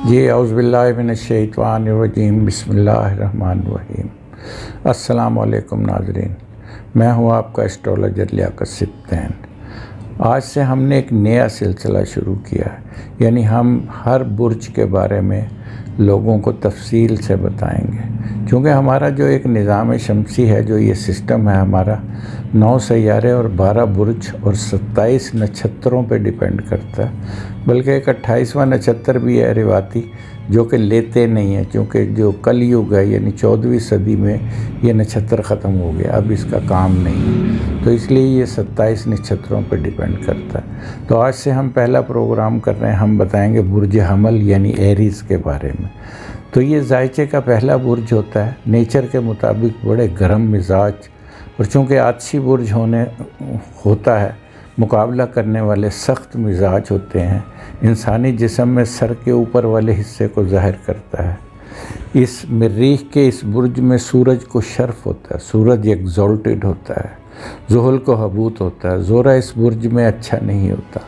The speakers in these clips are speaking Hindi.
जी औज़ुबिल्लाहि मिनश्शैतानिर्रजीम बिस्मिल्लाहिर्रहमानिर्रहीम। अस्सलामु अलैकुम नाज़रीन, मैं हूँ आपका एस्ट्रोलॉजर लियाकत सिब्तैन। आज से हमने एक नया सिलसिला शुरू किया है, यानी हम हर बुर्ज के बारे में लोगों को तफसील से बताएंगे। क्योंकि हमारा जो एक निज़ाम शमसी है, जो ये सिस्टम है हमारा, 9 सैयारे और 12 बुर्ज और 27 नक्षत्रों पे डिपेंड करता है। बल्कि एक 28वां नक्षत्र भी है रिवाती, जो कि लेते नहीं है, क्योंकि जो कलयुग है यानी 14वीं सदी में ये नक्षत्र ख़त्म हो गया, अब इसका काम नहीं है, तो इसलिए ये 27 नक्षत्रों पर डिपेंड करता है। तो आज से हम पहला प्रोग्राम कर रहे हैं, हम बताएंगे बुर्ज हमल यानी एरीज़ के बारे में। तो ये जायचे का पहला बुर्ज होता है, नेचर के मुताबिक बड़े गर्म मिजाज, और चूँकि आतशी बुर्ज होता है, मुकाबला करने वाले सख्त मिजाज होते हैं। इंसानी जिस्म में सर के ऊपर वाले हिस्से को ज़ाहिर करता है। इस मरीख के इस बुर्ज में सूरज को शर्फ होता है, सूरज एक्सॉल्टेड होता है, ज़ुहल को हबूत होता है। ज़ोरा इस बुर्ज में अच्छा नहीं होता।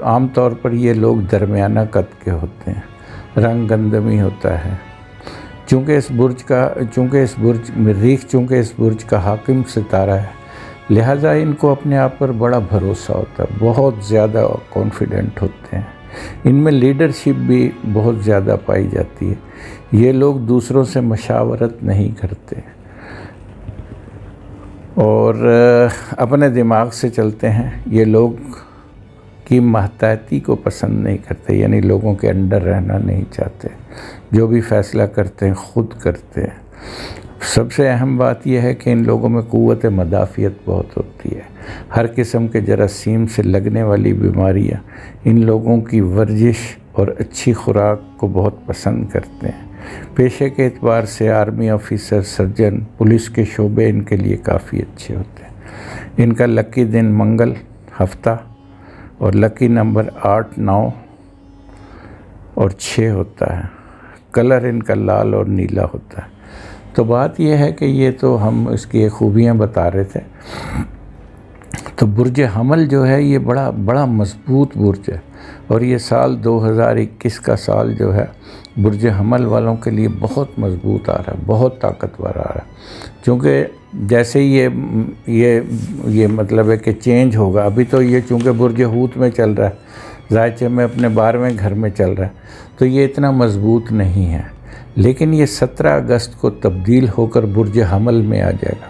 आम तौर पर ये लोग दरमियाना कद के होते हैं, रंग गंदमी होता है। चूँकि इस बुर्ज का हाकिम सितारा है, लिहाजा इनको अपने आप पर बड़ा भरोसा होता है, बहुत ज़्यादा कॉन्फिडेंट होते हैं। इनमें लीडरशिप भी बहुत ज़्यादा पाई जाती है। ये लोग दूसरों से मशावरत नहीं करते और अपने दिमाग से चलते हैं। ये लोग की महताती को पसंद नहीं करते, यानी लोगों के अंडर रहना नहीं चाहते। जो भी फैसला करते हैं खुद करते हैं। सबसे अहम बात यह है कि इन लोगों में क़ुव्वत मदाफ़ियत बहुत होती है। हर किस्म के जरासीम से लगने वाली बीमारियां इन लोगों की वर्जिश और अच्छी खुराक को बहुत पसंद करते हैं। पेशे के एतबार से आर्मी ऑफिसर, सर्जन, पुलिस के शोबे इनके लिए काफ़ी अच्छे होते हैं। इनका लकी दिन मंगल, हफ्ता और लकी नंबर 8, 9 और 6 होता है। कलर इनका लाल और नीला होता है। तो बात यह है कि ये तो हम इसकी खूबियाँ बता रहे थे। तो बुर्ज हमल जो है ये बड़ा मजबूत बुर्ज है, और ये साल 2021 का साल जो है बुर्ज हमल वालों के लिए बहुत मजबूत आ रहा है, बहुत ताकतवर आ रहा है। क्योंकि जैसे ये मतलब है कि चेंज होगा। अभी तो ये चूँकि बुर्ज हूत में चल रहा है, जायचे में अपने 12वें घर में चल रहा है, तो ये इतना मजबूत नहीं है। लेकिन ये 17 अगस्त को तब्दील होकर बुर्ज हमल में आ जाएगा।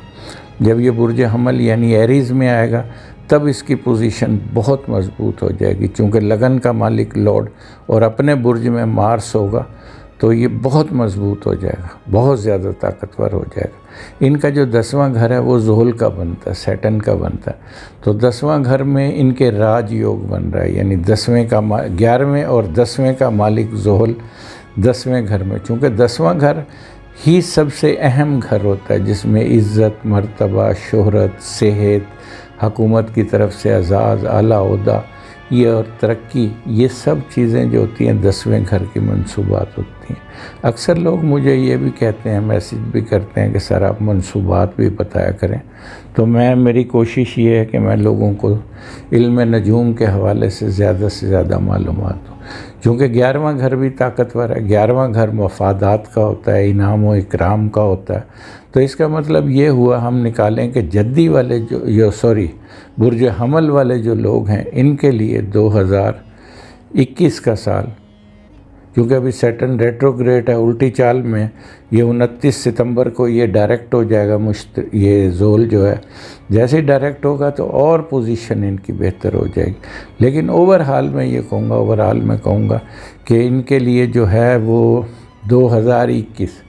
जब ये बुर्ज हमल यानी एरीज़ में आएगा, तब इसकी पोजीशन बहुत मजबूत हो जाएगी। चूँकि लगन का मालिक लॉर्ड और अपने बुर्ज में मार्स होगा, तो ये बहुत मजबूत हो जाएगा, बहुत ज़्यादा ताकतवर हो जाएगा। इनका जो 10वां घर है वो ज़ुहल का बनता है, सैटर्न का बनता है। तो 10वां घर में इनके राज योग बन रहा है, यानी 11वें और 10वें का मालिक ज़ुहल 10वें घर में। चूँकि 10वां घर ही सबसे अहम घर होता है, जिसमें इज़्ज़त, मर्तबा, शोहरत, सेहत, हुकूमत की तरफ से एजाज़, आला ओहदा ये और तरक्की, ये सब चीज़ें जो होती हैं 10वें घर की मंसूबात होती हैं। अक्सर लोग मुझे ये भी कहते हैं, मैसेज भी करते हैं कि सर आप मंसूबात भी बताया करें। तो मेरी कोशिश ये है कि मैं लोगों को इल्म नजूम के हवाले से ज़्यादा मालूमात हो। क्योंकि 11वां घर भी ताकतवर है। 11वां घर मफादात का होता है, इनाम व इकराम का होता है। तो इसका मतलब ये हुआ, हम निकालें कि जद्दी वाले बुर्ज हमल वाले जो लोग हैं, इनके लिए 2021 का साल, क्योंकि अभी सैटर्न रेट्रोग्रेड है, उल्टी चाल में, ये 29 सितंबर को ये डायरेक्ट हो जाएगा। ये ज़ोल जो है जैसे ही डायरेक्ट होगा तो और पोजीशन इनकी बेहतर हो जाएगी। लेकिन ओवरऑल में कहूँगा कि इनके लिए जो है वो 2021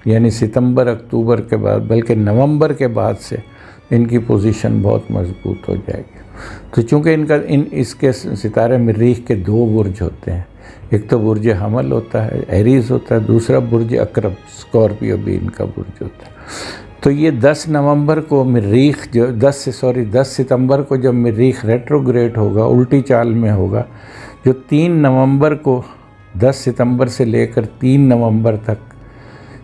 यानी सितंबर अक्टूबर के बाद, बल्कि नवंबर के बाद से इनकी पोजीशन बहुत मजबूत हो जाएगी। तो चूँकि इसके सितारे मरीख के 2 बुर्ज होते हैं, एक तो बुर्ज हमल होता है, एरीज़ होता है, दूसरा बुर्ज अकरब, स्कॉर्पियो भी इनका बुर्ज होता है। तो ये 10 सितंबर को जब मरीख रेट्रोग्रेड होगा, उल्टी चाल में होगा, जो 3 नवंबर को 10 सितंबर से लेकर 3 नवंबर तक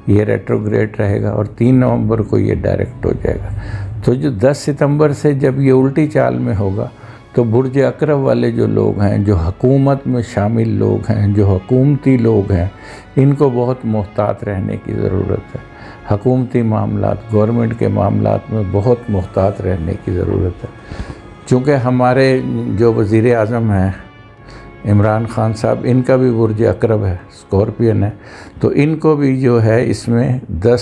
ये रेट्रोग्रेड रहेगा, और 3 नवंबर को ये डायरेक्ट हो जाएगा। तो जो 10 सितंबर से जब ये उल्टी चाल में होगा, तो बुर्ज अकरब वाले जो लोग हैं, जो हुकूमत में शामिल लोग हैं, जो हुकूमती लोग हैं, इनको बहुत मोहतात रहने की ज़रूरत है। हुकूमती मामलात, गवर्नमेंट के मामलात में बहुत मोहतात रहने की ज़रूरत है। चूँकि हमारे जो वज़ीर आज़म हैं इमरान खान साहब, इनका भी बुर्ज अकरब है, स्कॉर्पियन है, तो इनको भी जो है इसमें 10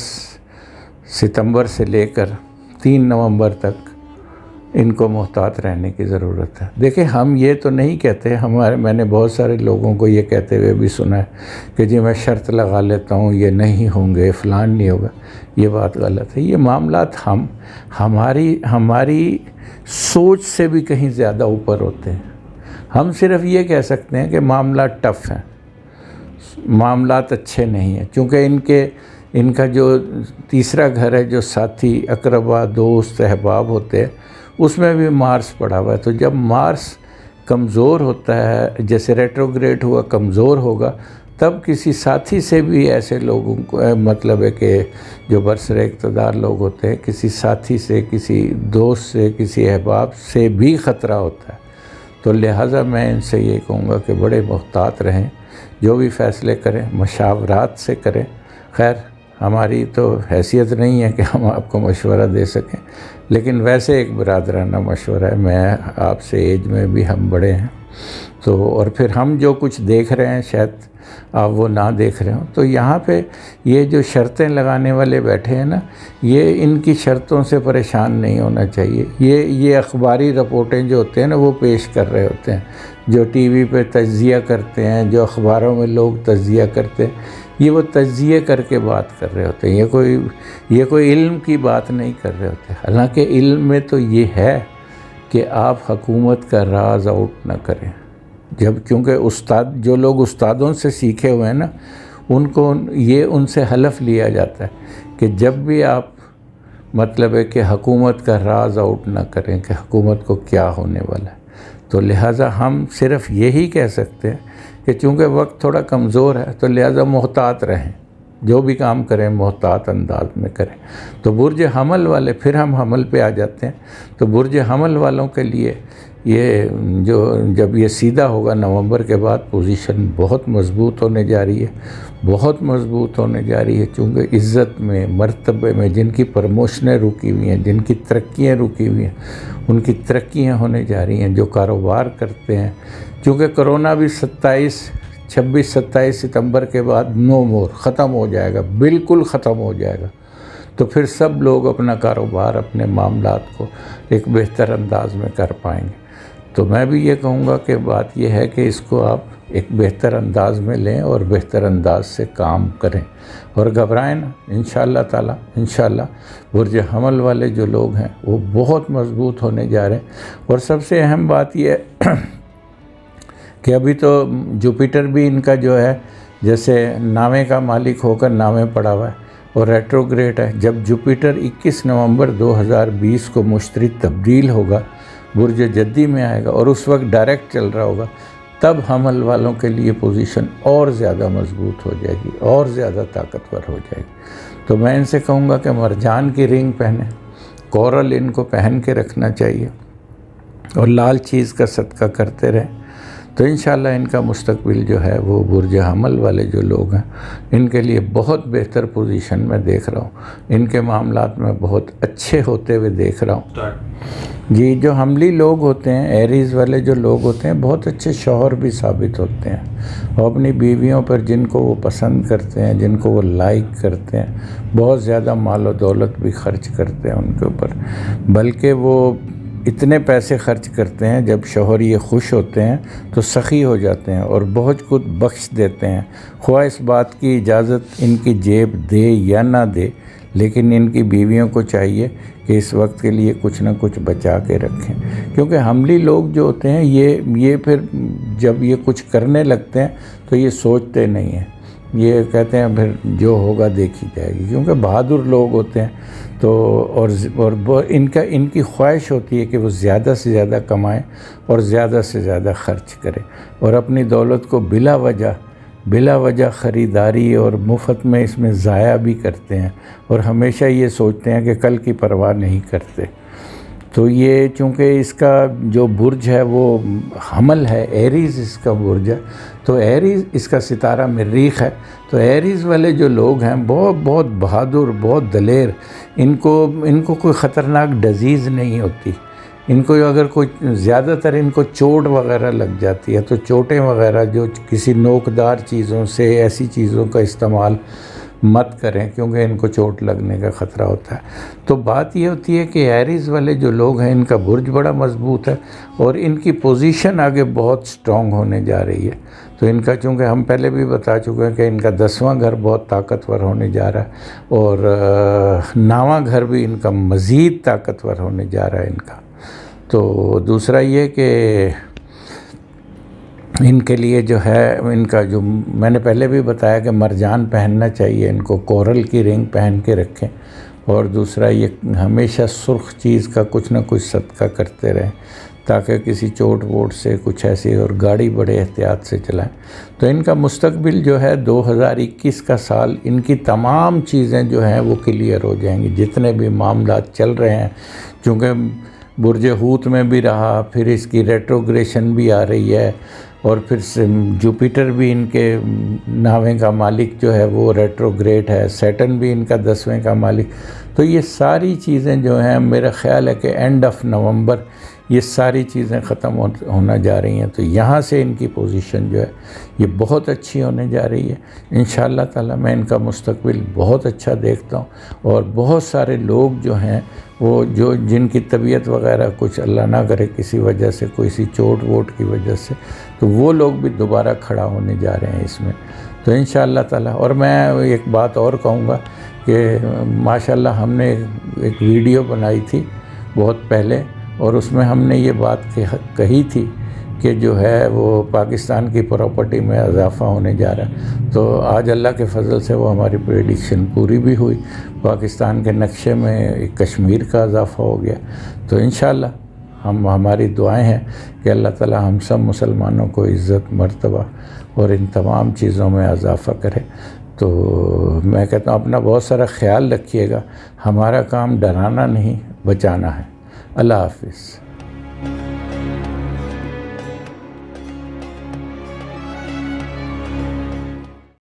सितंबर से लेकर 3 नवंबर तक इनको मोहतात रहने की ज़रूरत है। देखिए, हम ये तो नहीं कहते, मैंने बहुत सारे लोगों को ये कहते हुए भी सुना है कि जी मैं शर्त लगा लेता हूँ ये नहीं होंगे, फ़लान नहीं होगा। ये बात गलत है। ये मामलात हमारी सोच से भी कहीं ज़्यादा ऊपर होते हैं। हम सिर्फ ये कह सकते हैं कि मामला टफ़ हैं, मामलात अच्छे नहीं हैं, क्योंकि इनका जो तीसरा घर है, जो साथी अकरबा दोस्त अहबाब होते हैं, उसमें भी मार्स पड़ा हुआ है। तो जब मार्स कमज़ोर होता है, जैसे रेट्रोग्रेड हुआ कमज़ोर होगा, तब किसी साथी से भी ऐसे लोगों को मतलब है कि जो बरसरे इक़्तिदार लोग होते हैं, किसी साथी से, किसी दोस्त से, किसी अहबाब से भी ख़तरा होता है। तो लिहाजा मैं इनसे ये कहूँगा कि बड़े मोहतात रहें, जो भी फ़ैसले करें मशावरात से करें। खैर, हमारी तो हैसियत नहीं है कि हम आपको मशवरा दे सकें, लेकिन वैसे एक बरादराना मशवरा है। मैं आपसे एज में भी हम बड़े हैं, तो और फिर हम जो कुछ देख रहे हैं शायद आप वो ना देख रहे हो। तो यहाँ पे ये जो शर्तें लगाने वाले बैठे हैं ना, ये इनकी शर्तों से परेशान नहीं होना चाहिए। ये अखबारी रिपोर्टें जो होते हैं ना, वो पेश कर रहे होते हैं, जो टीवी पे तज्ज़िया करते हैं, जो अखबारों में लोग तज्ज़िया करते हैं, ये वो तज्ज़िये करके बात कर रहे होते हैं। ये कोई इल्म की बात नहीं कर रहे होते। हालांकि इल्म में तो ये है कि आप हुकूमत का राज आउट ना करें। क्योंकि उस्ताद, जो लोग उस्तादों से सीखे हुए हैं ना, उनको ये उनसे हलफ लिया जाता है कि जब भी आप मतलब है कि हुकूमत का राज आउट ना करें कि हुकूमत को क्या होने वाला है। तो लिहाजा हम सिर्फ यही कह सकते हैं कि चूँकि वक्त थोड़ा कमज़ोर है, तो लिहाजा मोहतात रहें, जो भी काम करें मोहतात अंदाज में करें। तो बुर्ज हमल वाले, फिर हम हमल पे आ जाते हैं, तो बुर्ज हमल वालों के लिए ये जब ये सीधा होगा नवंबर के बाद, पोजीशन बहुत मज़बूत होने जा रही है, बहुत मज़बूत होने जा रही है। चूँकि इज़्ज़त में, मर्तबे में जिनकी प्रमोशनें रुकी हुई हैं, जिनकी तरक्कियाँ रुकी हुई हैं, उनकी तरक्कियाँ होने जा रही हैं। जो कारोबार करते हैं, चूँकि कोरोना भी 26-27 सितंबर के बाद नो मोर, ख़त्म हो जाएगा, बिल्कुल ख़त्म हो जाएगा। तो फिर सब लोग अपना कारोबार, अपने मामलात को एक बेहतर अंदाज में कर पाएंगे। तो मैं भी ये कहूँगा कि बात यह है कि इसको आप एक बेहतर अंदाज में लें और बेहतर अंदाज से काम करें और घबराएं ना। इंशाअल्लाह ताला, इंशाअल्लाह बुर्ज हमल वाले जो लोग हैं वो बहुत मज़बूत होने जा रहे हैं। और सबसे अहम बात यह है कि अभी तो जुपिटर भी इनका जो है, जैसे नावे का मालिक होकर नावे पड़ा हुआ है और रेट्रोग्रेड है। जब जुपिटर 21 नवंबर 2020 को मुश्तरी तब्दील होगा, बुर्ज जद्दी में आएगा और उस वक्त डायरेक्ट चल रहा होगा, तब हमल वालों के लिए पोजीशन और ज़्यादा मजबूत हो जाएगी और ज़्यादा ताकतवर हो जाएगी। तो मैं इनसे कहूँगा कि मरजान की रिंग पहने, कोरल इनको पहन के रखना चाहिए और लाल चीज़ का सदका करते रहें। तो इंशाअल्लाह इनका मुस्तकबिल जो है वो बुर्ज हमल वाले जो लोग हैं, इनके लिए बहुत बेहतर पोजीशन में देख रहा हूँ। इनके मामलात में बहुत अच्छे होते हुए देख रहा हूँ जी। जो हमली लोग होते हैं, एरीज़ वाले जो लोग होते हैं, बहुत अच्छे शौहर भी साबित होते हैं और अपनी बीवियों पर, जिनको वो पसंद करते हैं, जिनको वो लाइक करते हैं, बहुत ज़्यादा माल और दौलत भी खर्च करते हैं उनके ऊपर। बल्कि वो इतने पैसे खर्च करते हैं, जब शौहर ये खुश होते हैं तो सखी हो जाते हैं और बहुत कुछ बख्श देते हैं। ख्वाह इस बात की इजाज़त इनकी जेब दे या ना दे, लेकिन इनकी बीवियों को चाहिए कि इस वक्त के लिए कुछ ना कुछ बचा के रखें। क्योंकि हमली लोग जो होते हैं, ये फिर जब ये कुछ करने लगते हैं तो ये सोचते नहीं हैं, ये कहते हैं फिर जो होगा देखी जाएगी। क्योंकि बहादुर लोग होते हैं तो और इनकी ख्वाहिश होती है कि वो ज़्यादा से ज़्यादा कमाएं और ज़्यादा से ज़्यादा खर्च करें और अपनी दौलत को बिला वजह ख़रीदारी और मुफ्त में इसमें ज़ाया भी करते हैं और हमेशा ये सोचते हैं कि कल की परवाह नहीं करते। तो ये चूँकि इसका जो बुर्ज है वो हमल है, एरीज़ इसका बुर्ज है, तो एरीज़ इसका सितारा मरीख है। तो एरीज़ वाले जो लोग हैं बहुत बहुत बहादुर, बहुत दलेर, इनको कोई ख़तरनाक डिजीज़ नहीं होती। इनको अगर कोई ज़्यादातर इनको चोट वगैरह लग जाती है, तो चोटें वगैरह जो किसी नोकदार चीज़ों से, ऐसी चीज़ों का इस्तेमाल मत करें, क्योंकि इनको चोट लगने का ख़तरा होता है। तो बात ये होती है कि एरीज़ वाले जो लोग हैं इनका बुर्ज बड़ा मज़बूत है और इनकी पोजीशन आगे बहुत स्ट्रॉन्ग होने जा रही है। तो इनका, चूँकि हम पहले भी बता चुके हैं कि इनका 10वां घर बहुत ताकतवर होने जा रहा है और 9वां घर भी इनका मज़ीद ताकतवर होने जा रहा है इनका। तो दूसरा ये कि इनके लिए जो है, इनका जो मैंने पहले भी बताया कि मरजान पहनना चाहिए इनको, कोरल की रिंग पहन के रखें। और दूसरा ये हमेशा सुर्ख चीज़ का कुछ ना कुछ सदका करते रहें ताकि किसी चोट वोट से कुछ ऐसी, और गाड़ी बड़े एहतियात से चलाएं। तो इनका मुस्तकबिल जो है 2021 का साल, इनकी तमाम चीज़ें जो हैं वो क्लियर हो जाएंगी, जितने भी मामला चल रहे हैं। चूँकि बुर्ज हूत में भी रहा, फिर इसकी रेट्रोग्रेशन भी आ रही है, और फिर जुपिटर भी इनके 9वें का मालिक जो है वो रेट्रोग्रेड है, सैटर्न भी इनका 10वें का मालिक। तो ये सारी चीज़ें जो हैं, मेरा ख्याल है कि एंड ऑफ नवंबर ये सारी चीज़ें ख़त्म होना जा रही हैं। तो यहाँ से इनकी पोजीशन जो है ये बहुत अच्छी होने जा रही है। इंशाअल्लाह ताला मैं इनका मुस्तकबिल बहुत अच्छा देखता हूँ। और बहुत सारे लोग जो हैं वो जिनकी तबीयत वगैरह कुछ अल्लाह ना करे किसी वजह से, कोई सी चोट वोट की वजह से, तो वो लोग भी दोबारा खड़ा होने जा रहे हैं इसमें। तो इंशाअल्लाह ताला। और मैं एक बात और कहूँगा कि माशाअल्लाह हमने एक वीडियो बनाई थी बहुत पहले, और उसमें हमने ये बात कही थी कि जो है वो पाकिस्तान की प्रॉपर्टी में इजाफ़ा होने जा रहा है। तो आज अल्लाह के फ़ज़ल से वो हमारी प्रेडिक्शन पूरी भी हुई। पाकिस्तान के नक्शे में कश्मीर का इजाफ़ा हो गया। तो इंशाअल्लाह हमारी दुआएं हैं कि अल्लाह ताला हम सब मुसलमानों को इज़्ज़त, मर्तबा और इन तमाम चीज़ों में इजाफ़ा करे। तो मैं कहता हूँ अपना बहुत सारा ख्याल रखिएगा। हमारा काम डराना नहीं, बचाना है। अल्लाह हाफ़िज़।